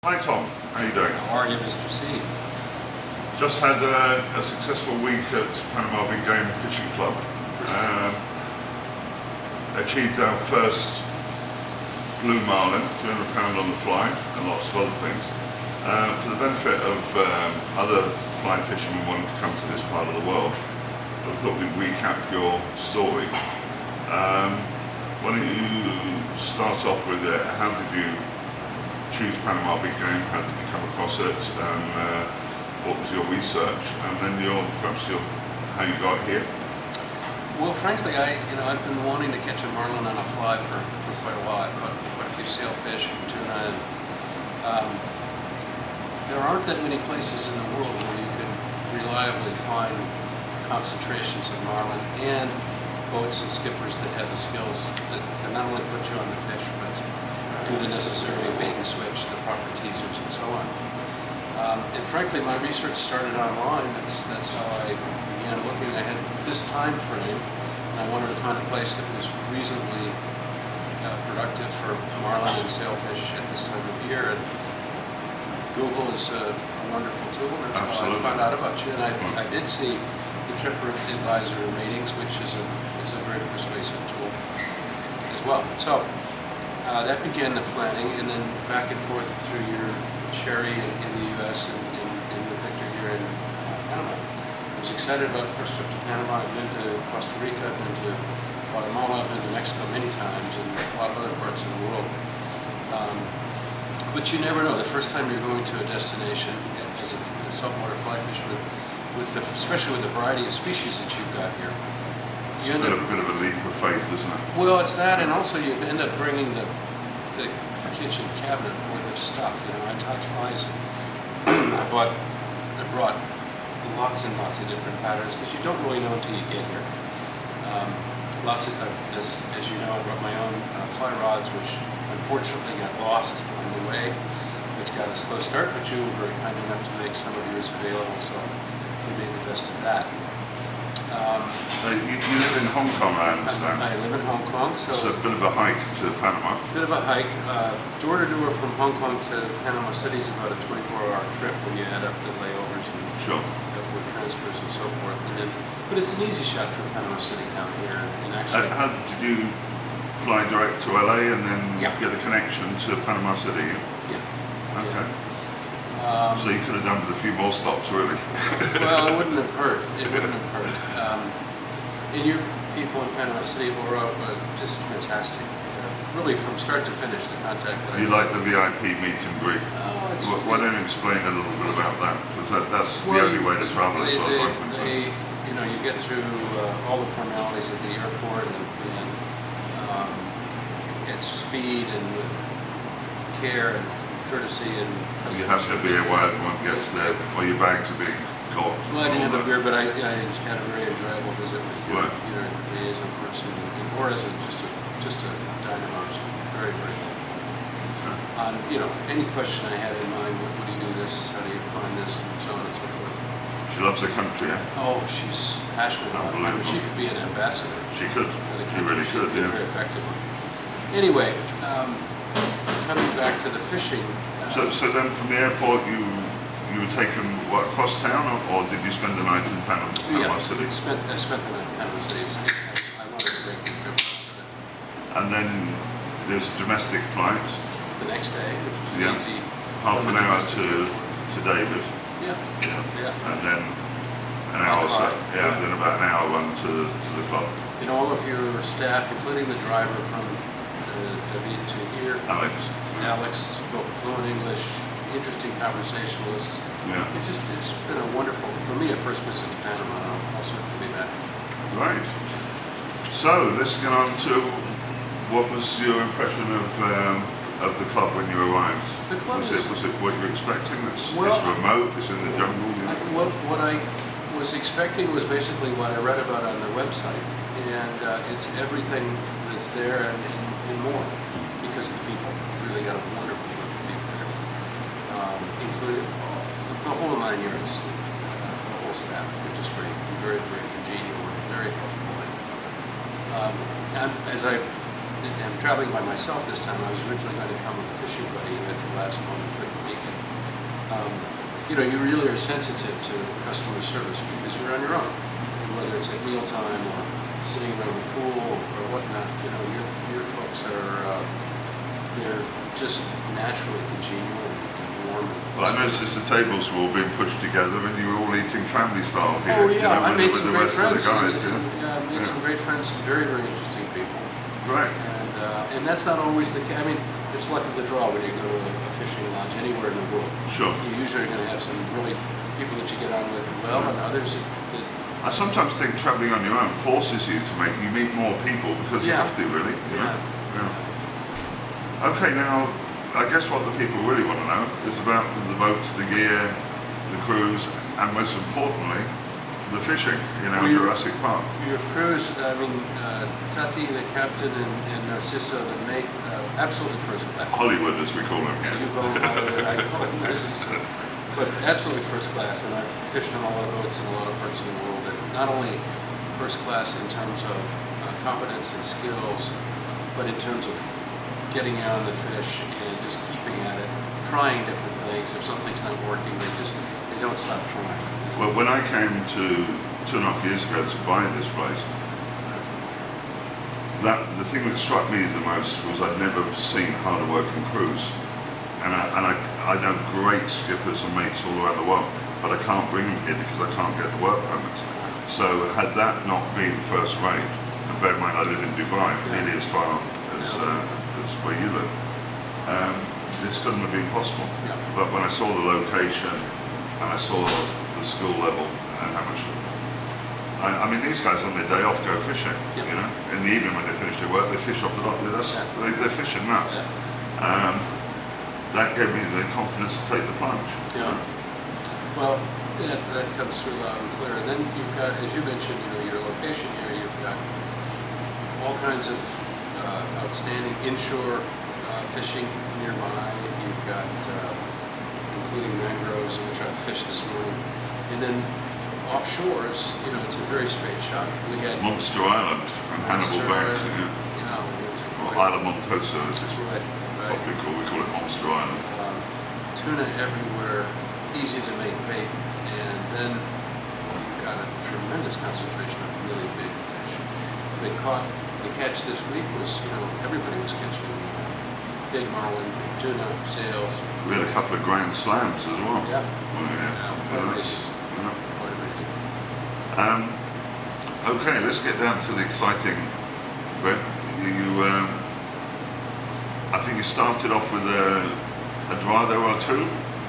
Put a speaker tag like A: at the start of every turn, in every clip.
A: Hi Tom, how are you doing?
B: How are you, Mr. C?
A: Just had a successful week at Panama Big Game Fishing Club. Achieved our first blue marlin, 300 pound on the fly, and lots of other things. For the benefit of other fly fishermen wanting to come to this part of the world, I thought we'd recap your story. Why don't you start off with how did you choose Panama Big Game? How did you come across it? What was your research? And then how you got here?
B: Well, frankly, I've been wanting to catch a marlin on a fly for quite a while. I've caught quite a few sailfish, tuna, and there aren't that many places in the world where you can reliably find concentrations of marlin and boats and skippers that have the skills that can not only put you on the fish, but do the necessary bait and switch, the proper teasers, and so on. And frankly, my research started online. That's how I began looking. I had this time frame, and I wanted to find a place that was reasonably productive for marlin and sailfish at this time of year. And Google is a wonderful tool, and that's how I found out about you. And I did see the TripAdvisor ratings, which is a very persuasive tool as well. So that began the planning, and then back and forth through your Cherry in the U.S. and with Victor here in Panama. I was excited about the first trip to Panama. I've been to Costa Rica, I've been to Guatemala, I've been to Mexico many times, and a lot of other parts of the world. But you never know. The first time you're going to a destination as a saltwater fly fisherman, especially with the variety of species that you've got here,
A: It's a bit of a leap of faith, isn't it?
B: Well, it's that, and also you end up bringing the kitchen cabinet worth of stuff. I taught flies. I brought lots and lots of different patterns because you don't really know until you get here. As you know, I brought my own fly rods, which unfortunately got lost on the way, which got a slow start. But you were very kind enough to make some of yours available, so we made the best of that.
A: You live in Hong Kong, I understand.
B: I live in Hong Kong, so
A: it's a bit of a hike to Panama.
B: Bit of a hike. Door to door from Hong Kong to Panama City is about a 24-hour trip when you add up the layovers and upward transfers and so forth. But it's an easy shot from Panama City down here. And actually,
A: how did you fly direct to LA and then get a connection to Panama City?
B: Yeah.
A: Okay. So you could have done with a few more stops, really.
B: Well, it wouldn't have hurt. It wouldn't have hurt. And your people in Panama City were just fantastic. Really, from start to finish, the contact that
A: You like the VIP meet and greet? Why don't you explain a little bit about that? Because that's the only way to travel, as far as I'm concerned.
B: You get through all the formalities at the airport, and it's speed and with care and courtesy and
A: you have to be aware everyone gets there, or your bags are being caught.
B: Well, I didn't have a beer, but I had a very enjoyable visit with your liaison person, or as just a dynamo. Very, very good. Any question I had in mind, what do you do this, how do you find this, and so on and so forth.
A: She loves her country, yeah?
B: Oh, she's passionate about it. I mean, she could be an ambassador.
A: She could.
B: For the
A: She
B: country.
A: really could, yeah.
B: Very effective. Anyway, coming back to the fishing.
A: So then from the airport you were taken across town, or did you spend the night in Panama City?
B: I spent the night in Panama City. I wanted to break the trip.
A: And then there's domestic flights.
B: The next day, which was easy.
A: Half an hour to David.
B: Yeah.
A: And then an hour or so. Then about an hour run to the club.
B: And all of your staff, including the driver from David to here. Alex spoke fluent English, interesting conversationalist.
A: Yeah.
B: It's been a wonderful, for me, a first visit to Panama, and I'll certainly be back.
A: Right. So let's get on to what was your impression of the club when you arrived?
B: The club
A: was it what you were expecting? It's remote, it's in the jungle.
B: What I was expecting was basically what I read about on the website, and it's everything that's there and more, because the people really got a wonderful group of people there, including the whole 9 yards, the whole staff. They're just great, very, very congenial, very helpful. As I'm traveling by myself this time. I was originally going to come with a fishing buddy, and at the last moment couldn't make you know, you really are sensitive to customer service because you're on your own. And whether it's at mealtime or sitting around the pool or whatnot, you know, your folks are, they're just naturally congenial and warm.
A: But I noticed the tables were all being pushed together and you were all eating family style here.
B: Oh yeah,
A: you know,
B: I made
A: with
B: some
A: the
B: great
A: rest of
B: friends.
A: the guys,
B: Yeah, I made some great friends, some very, very interesting people.
A: Right.
B: And that's not always the case. I mean, it's luck of the draw when you go to a fishing lodge anywhere in the world.
A: Sure.
B: You usually are going to have some really people that you get on with well, and others that
A: I sometimes think travelling on your own forces you to you meet more people because you have to, really. You know? Yeah. Okay, now, I guess what the people really want to know is about the boats, the gear, the crews, and most importantly, the fishing, you know, in Jurassic Park.
B: Your crews, I mean, Tati, the captain, and Montusa, that make absolutely first class.
A: Hollywood, as we call them here.
B: You call them Hollywood, I call them Montusa. But absolutely first class, and I've fished on a lot of boats in a lot of parts of the world. And not only first class in terms of competence and skills, but in terms of getting out of the fish and just keeping at it, trying different things. If something's not working, they don't stop trying.
A: Well, when I came to 2.5 years ago to buy this place, the thing that struck me the most was I'd never seen harder working crews. And I know great skippers and mates all around the world, but I can't bring them here because I can't get the work permits. So had that not been first rate, and bear in mind I live in Dubai, nearly as far as where you live, this couldn't have been possible.
B: Yeah.
A: But when I saw the location and I saw the skill level and how much, I mean, these guys on their day off go fishing.
B: Yeah.
A: You know, in the evening when they finish their work, they fish off the dock with us.
B: Yeah.
A: They're fishing nuts.
B: Yeah.
A: That gave me the confidence to take the plunge.
B: Yeah. Well, that comes through loud and clear. And then you've got, as you mentioned, you know, your location here. You've got all kinds of outstanding inshore fishing nearby. You've got, including mangroves, which I fished this morning, and then offshores. You know, it's a very straight shot. We had
A: Monster Island and Hannibal Bank.
B: You know,
A: Or Isla Montusa, as it's
B: right.
A: what we call it Monster Island.
B: Tuna everywhere, easy to make bait, and then you've got a tremendous concentration of really big fish. The catch this week was, you know, everybody was catching big marlin, big tuna, sails.
A: We had a couple of grand slams as well.
B: Yeah.
A: Quite
B: amazing. Quite amazing.
A: Okay, let's get down to the exciting bit. I think you started off with a Dorado or two.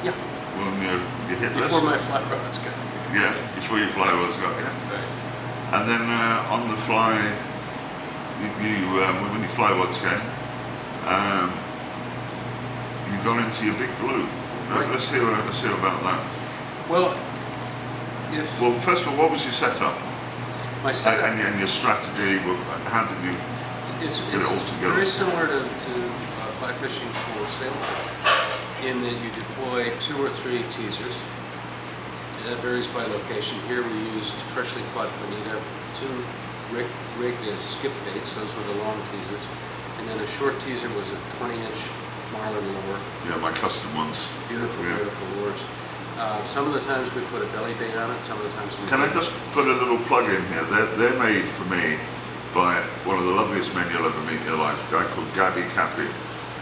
B: Yeah.
A: When you hit this.
B: Before my fly rods got.
A: Yeah, before your fly rods got here.
B: Right.
A: And then on the fly, when your fly rods came, you got into your big blue.
B: Right.
A: Let's hear about that.
B: Well,
A: First of all, what was your setup?
B: my setup.
A: And your strategy, how did you
B: It's
A: get it all together?
B: very similar to fly fishing for sailfish in that you deploy 2 or 3 teasers. That varies by location. Here we used freshly caught bonita, 2 rigged as skip baits. Those were the long teasers. And then a short teaser was a 20-inch Marlin lure.
A: Yeah, my custom ones.
B: Beautiful, beautiful lures. Some of the times we put a belly bait on it, some of the times we
A: Can I just put a little plug in here? They're made for me by one of the loveliest men you'll ever meet in your life, a guy called Capt,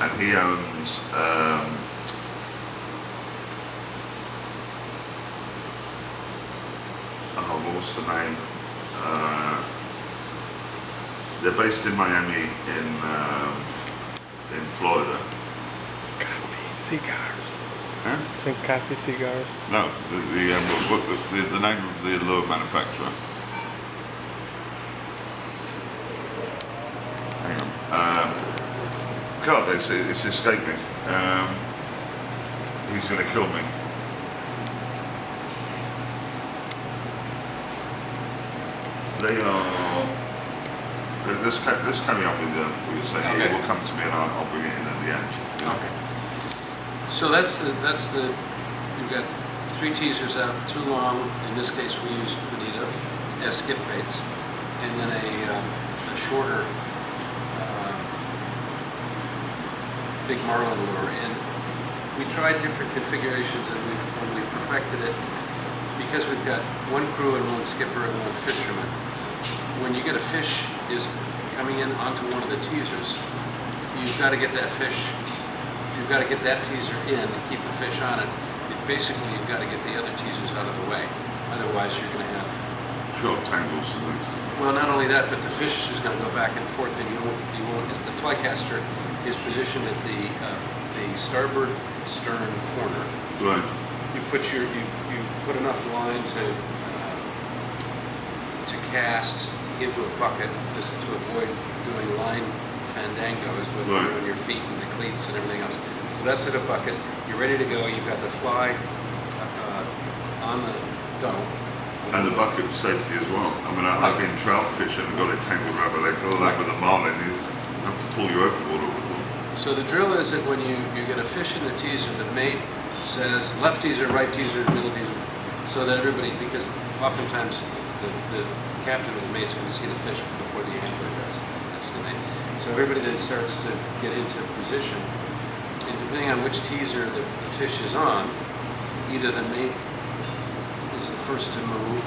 A: and he owns what's the name? They're based in Miami in Florida.
C: Coffee cigars.
A: Huh?
C: Think coffee cigars.
A: No, the name of the lure manufacturer. Hang on. God, it's escaping. He's going to kill me. They are. Let's carry on with what you're saying.
B: Okay.
A: It will come to me, and I'll bring it in at the end.
B: Okay. So that's the you've got 3 teasers out, 2 long. In this case, we used bonita as skip baits, and then a shorter big marlin lure. And we tried different configurations and when we perfected it, because we've got one crew and one skipper and one fisherman, when you get a fish is coming in onto one of the teasers, you've got to get that fish, you've got to get that teaser in and keep the fish on it. Basically, you've got to get the other teasers out of the way. Otherwise, you're going to have
A: Sure, tangles and things.
B: well, not only that, but the fish is going to go back and forth, and you won't. The fly caster is positioned at the starboard stern corner.
A: Right.
B: You put enough line to cast into a bucket just to avoid doing line fandangos with
A: Right.
B: on your feet and the cleats and everything else. So that's in a bucket. You're ready to go. You've got the fly on the gunnel.
A: And the bucket of safety as well. I mean, I've been trout fishing and got it tangled around my legs. Other than that with a marlin, you have to pull you overboard all the time.
B: So the drill is that when you get a fish in the teaser, the mate says left teaser, right teaser, middle teaser, so that everybody, because oftentimes the captain or the mate's going to see the fish before the angler does. That's the mate. So everybody then starts to get into position, and depending on which teaser the fish is on, either the mate is the first to move,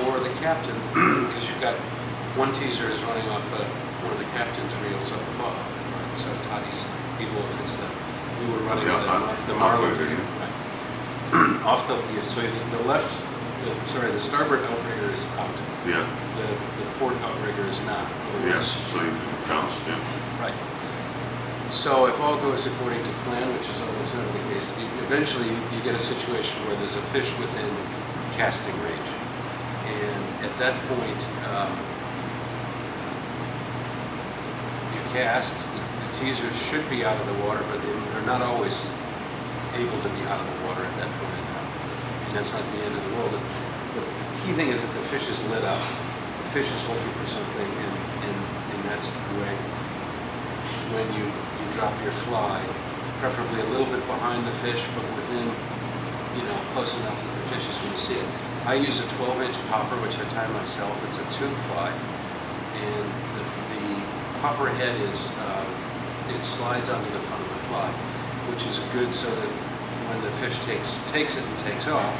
B: or the captain, because you've got one teaser is running off one of the captain's reels up above. Right? So Tati's people, if it's we were running the Marlin, right? Off the the starboard outrigger is out.
A: Yeah.
B: The port outrigger is not.
A: Yes. So you can cast. Yeah.
B: Right. So if all goes according to plan, which is always never the case, eventually you get a situation where there's a fish within casting range, and at that point you cast. The teasers should be out of the water, but they're not always able to be out of the water at that point in time, and that's not the end of the world. The key thing is that the fish is lit up. The fish is looking for something, and that's the way. When you drop your fly, preferably a little bit behind the fish, but within, close enough that the fish is going to see it. I use a 12-inch popper, which I tie myself. It's a tube fly, and the popper head is, it slides onto the front of the fly, which is good so that when the fish takes it and takes off,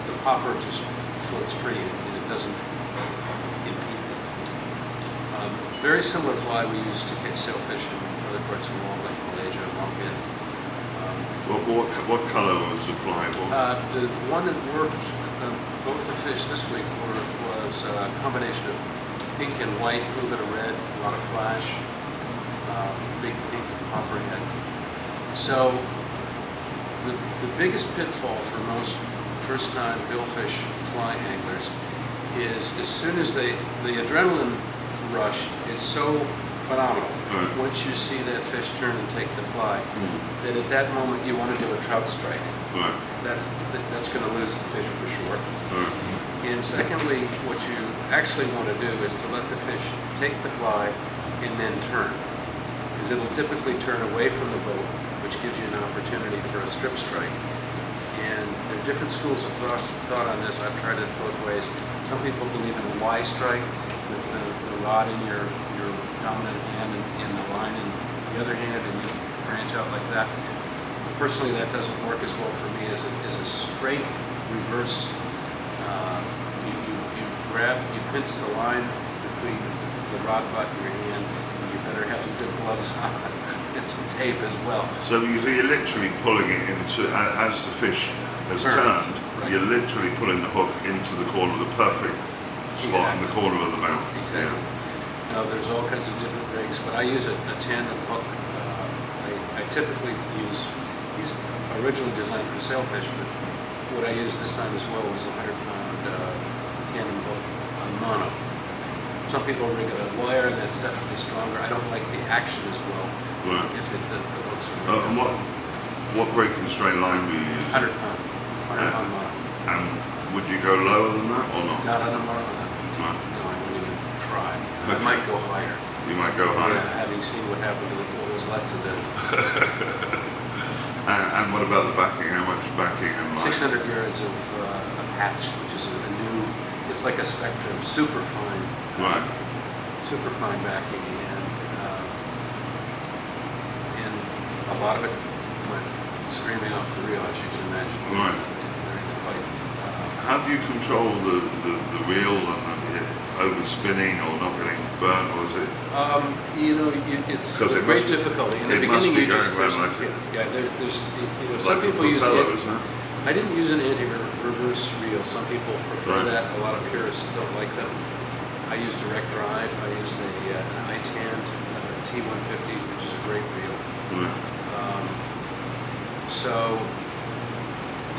B: the popper just floats free and it doesn't impede it. Very similar fly we use to catch sailfish in other parts of the world, like Malaysia, Lumpkin.
A: What colour was the fly?
B: The one that worked, both the fish this week was a combination of pink and white, a little bit of red, a lot of flash, big pink popper head. So the biggest pitfall for most first-time billfish fly anglers is as soon as the adrenaline rush is so phenomenal.
A: Right.
B: Once you see that fish turn and take the fly, that at that moment you want to do a trout strike.
A: Right.
B: That's going to lose the fish for sure.
A: Right.
B: And secondly, what you actually want to do is to let the fish take the fly and then turn, because it'll typically turn away from the boat, which gives you an opportunity for a strip strike. And there are different schools of thought on this. I've tried it both ways. Some people believe in a Y strike with the rod in your dominant hand and the line in the other hand, and you branch out like that. Personally, that doesn't work as well for me as a straight reverse. You pinch the line between the rod butt and your hand, and you better have some good gloves on and some tape as well.
A: So you're literally pulling it into, as the fish has turned,
B: right.
A: You're literally pulling the hook into the corner, the perfect spot in the corner of the mouth.
B: Exactly.
A: Yeah.
B: Now, there's all kinds of different rigs, but I use a tandem hook. I typically use, these originally designed for sailfish, but what I used this time as well was a 100-pound tandem hook on mono. Some people rig it on wire, and that's definitely stronger. I don't like the action as well.
A: Right.
B: If the hooks are
A: And what breaking strain line do you use?
B: 100-pound mono.
A: And would you go lower than that or not?
B: Not on a mono.
A: No.
B: No, I wouldn't even try. I
A: Okay.
B: might go higher.
A: You might go higher.
B: Yeah, having seen what happened to what was left of them.
A: And what about the backing? How much backing and
B: 600 yards of hatch, which is a new, it's like a Spectrum, super fine backing, and a lot of it went screaming off the reel, as you can imagine,
A: Right.
B: during the fight.
A: How do you control the reel and the overspinning or not getting burnt, or is it?
B: You know, it's
A: 'Cause it
B: great
A: must be-
B: difficulty. In the
A: it must
B: beginning,
A: be
B: you just,
A: going around
B: there's,
A: like
B: yeah, there's, you know, some
A: like a
B: people use
A: propeller,
B: it.
A: isn't it?
B: I didn't use an anti-reverse reel. Some people prefer
A: Right.
B: that. A lot of purists don't like them. I used direct drive. I used an I-tan T150, which is a great reel.
A: Right.
B: So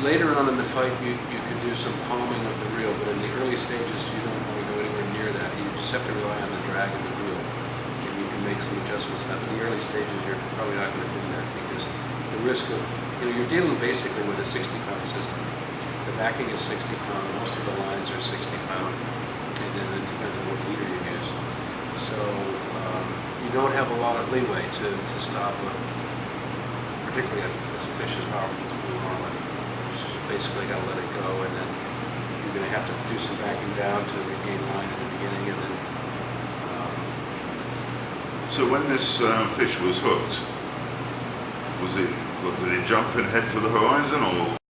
B: later on in the fight, you could do some palming of the reel, but in the early stages, you don't want to go anywhere near that. You just have to rely on the drag of the reel, and you can make some adjustments. Now, in the early stages, you're probably not going to do that because the risk of, you know, you're dealing basically with a 60-pound system. The backing is 60 pound. Most of the lines are 60 pound, and then it depends on what leader you use. So you don't have a lot of leeway to stop particularly a fish as powerful as a blue marlin. You just basically got to let it go, and then you're going to have to do some backing down to regain line at the beginning, and then.
A: So when this fish was hooked, did it jump and head for the horizon, or?